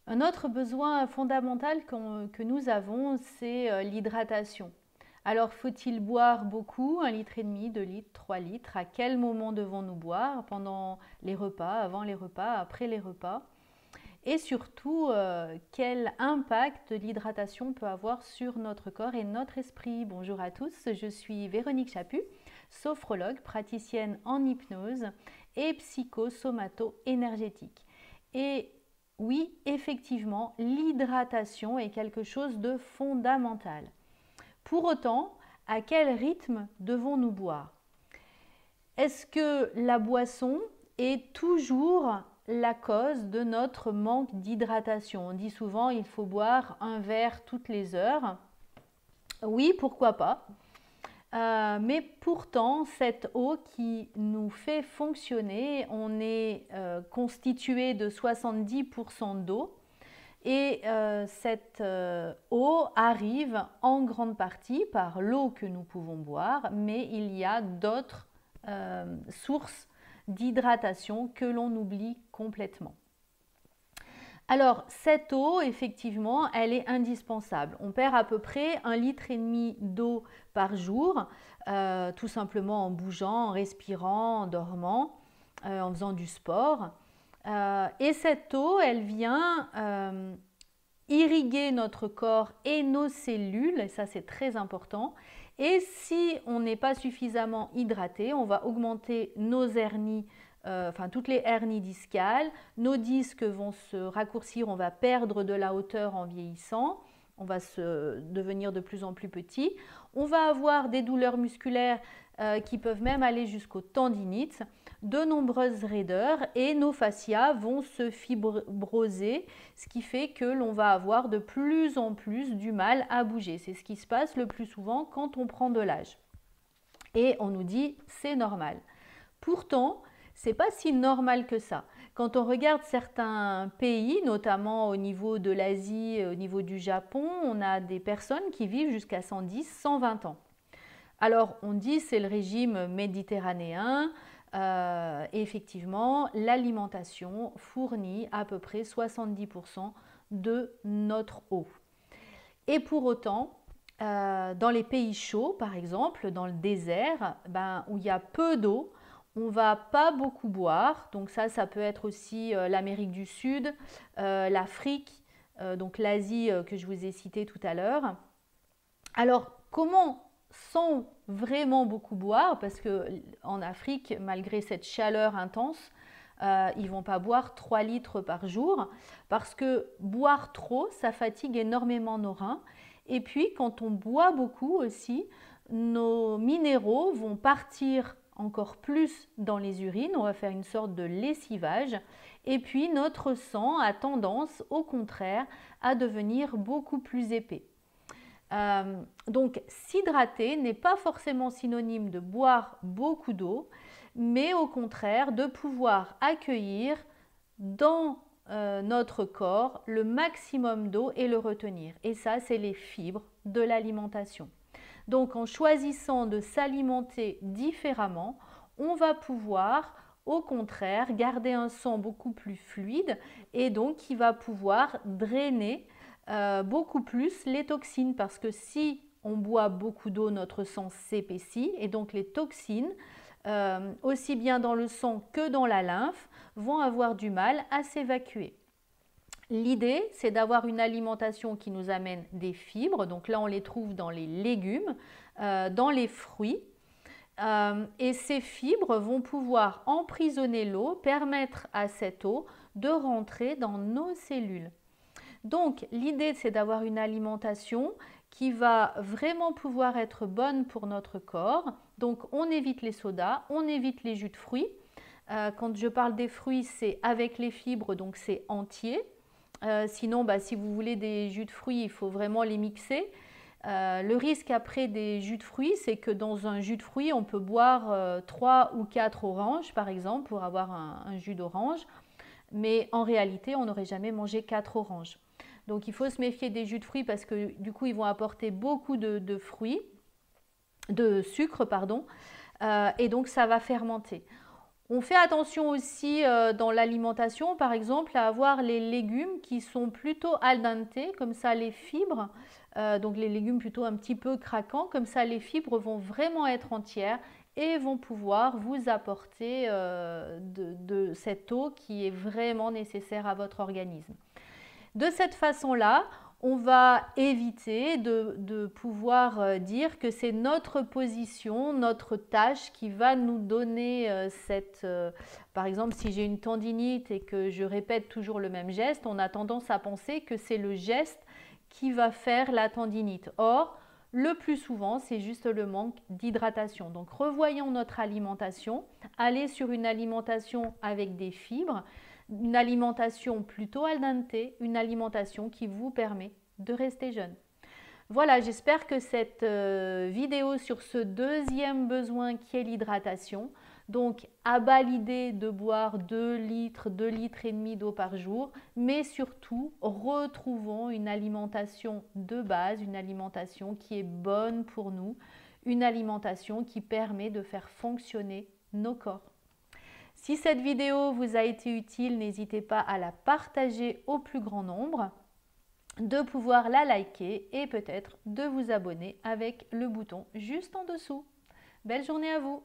Un autre besoin fondamental que nous avons, c'est l'hydratation. Alors, faut-il boire beaucoup, 1,5 litre, 2 litres, 3 litres? À quel moment devons-nous boire? Pendant les repas, avant les repas, après les repas? Et surtout, quel impact l'hydratation peut avoir sur notre corps et notre esprit? Bonjour à tous, je suis Véronique Chaput, sophrologue, praticienne en hypnose et psychosomato-énergétique. Et oui, effectivement, l'hydratation est quelque chose de fondamental. Pour autant, à quel rythme devons-nous boire? Est-ce que la boisson est toujours la cause de notre manque d'hydratation? On dit souvent il faut boire un verre toutes les heures. Oui, pourquoi pas. Mais pourtant, cette eau qui nous fait fonctionner, on est constitué de 70% d'eau. Et cette eau arrive en grande partie par l'eau que nous pouvons boire, mais il y a d'autres sources d'hydratation que l'on oublie complètement. Alors, cette eau, effectivement, elle est indispensable. On perd à peu près 1,5 litre d'eau par jour, tout simplement en bougeant, en respirant, en dormant, en faisant du sport. Et cette eau, elle vient irriguer notre corps et nos cellules, et ça c'est très important. Et si on n'est pas suffisamment hydraté, on va augmenter nos hernies, enfin toutes les hernies discales, nos disques vont se raccourcir, on va perdre de la hauteur en vieillissant, on va devenir de plus en plus petit, on va avoir des douleurs musculaires qui peuvent même aller jusqu'aux tendinites, de nombreuses raideurs et nos fascias vont se fibroser, ce qui fait que l'on va avoir de plus en plus du mal à bouger. C'est ce qui se passe le plus souvent quand on prend de l'âge. Et on nous dit c'est normal. Pourtant, c'est pas si normal que ça. Quand on regarde certains pays, notamment au niveau de l'Asie, au niveau du Japon, on a des personnes qui vivent jusqu'à 110, 120 ans. Alors, on dit c'est le régime méditerranéen. Et effectivement, l'alimentation fournit à peu près 70% de notre eau. Et pour autant, dans les pays chauds, par exemple, dans le désert, où il y a peu d'eau, on ne va pas beaucoup boire. Donc ça peut être aussi l'Amérique du Sud, l'Afrique, donc l'Asie que je vous ai citée tout à l'heure. Alors, comment sans vraiment beaucoup boire, parce qu'en Afrique, malgré cette chaleur intense, ils ne vont pas boire 3 litres par jour, parce que boire trop, ça fatigue énormément nos reins. Et puis, quand on boit beaucoup aussi, nos minéraux vont partir encore plus dans les urines, on va faire une sorte de lessivage, et puis notre sang a tendance, au contraire, à devenir beaucoup plus épais. Donc s'hydrater n'est pas forcément synonyme de boire beaucoup d'eau, mais au contraire de pouvoir accueillir dans notre corps le maximum d'eau et le retenir. Et ça, c'est les fibres de l'alimentation. Donc en choisissant de s'alimenter différemment, on va pouvoir au contraire garder un sang beaucoup plus fluide et donc qui va pouvoir drainer beaucoup plus les toxines, parce que si on boit beaucoup d'eau, notre sang s'épaissit et donc les toxines, aussi bien dans le sang que dans la lymphe, vont avoir du mal à s'évacuer. L'idée, c'est d'avoir une alimentation qui nous amène des fibres, donc là on les trouve dans les légumes, dans les fruits, et ces fibres vont pouvoir emprisonner l'eau, permettre à cette eau de rentrer dans nos cellules. Donc l'idée, c'est d'avoir une alimentation qui va vraiment pouvoir être bonne pour notre corps. Donc on évite les sodas, on évite les jus de fruits. Quand je parle des fruits, c'est avec les fibres, donc c'est entier. Sinon, si vous voulez des jus de fruits, il faut vraiment les mixer. Le risque après des jus de fruits, c'est que dans un jus de fruits, on peut boire 3 ou 4 oranges, par exemple, pour avoir un jus d'orange. Mais en réalité, on n'aurait jamais mangé 4 oranges. Donc il faut se méfier des jus de fruits parce que du coup, ils vont apporter beaucoup de fruits, de sucre, pardon, et donc ça va fermenter. On fait attention aussi dans l'alimentation, par exemple, à avoir les légumes qui sont plutôt al dente, comme ça les fibres, donc les légumes plutôt un petit peu craquants, comme ça les fibres vont vraiment être entières et vont pouvoir vous apporter de cette eau qui est vraiment nécessaire à votre organisme. De cette façon-là, on va éviter de pouvoir dire que c'est notre position, notre tâche qui va nous donner par exemple, si j'ai une tendinite et que je répète toujours le même geste, on a tendance à penser que c'est le geste qui va faire la tendinite. Or, le plus souvent, c'est juste le manque d'hydratation. Donc, revoyons notre alimentation, allez sur une alimentation avec des fibres, une alimentation plutôt al dente, une alimentation qui vous permet de rester jeune. Voilà, j'espère que cette vidéo sur ce deuxième besoin qui est l'hydratation, donc à bas l'idée de boire 2 litres, 2 litres et demi d'eau par jour, mais surtout retrouvons une alimentation de base, une alimentation qui est bonne pour nous, une alimentation qui permet de faire fonctionner nos corps. Si cette vidéo vous a été utile, n'hésitez pas à la partager au plus grand nombre, de pouvoir la liker et peut-être de vous abonner avec le bouton juste en dessous. Belle journée à vous!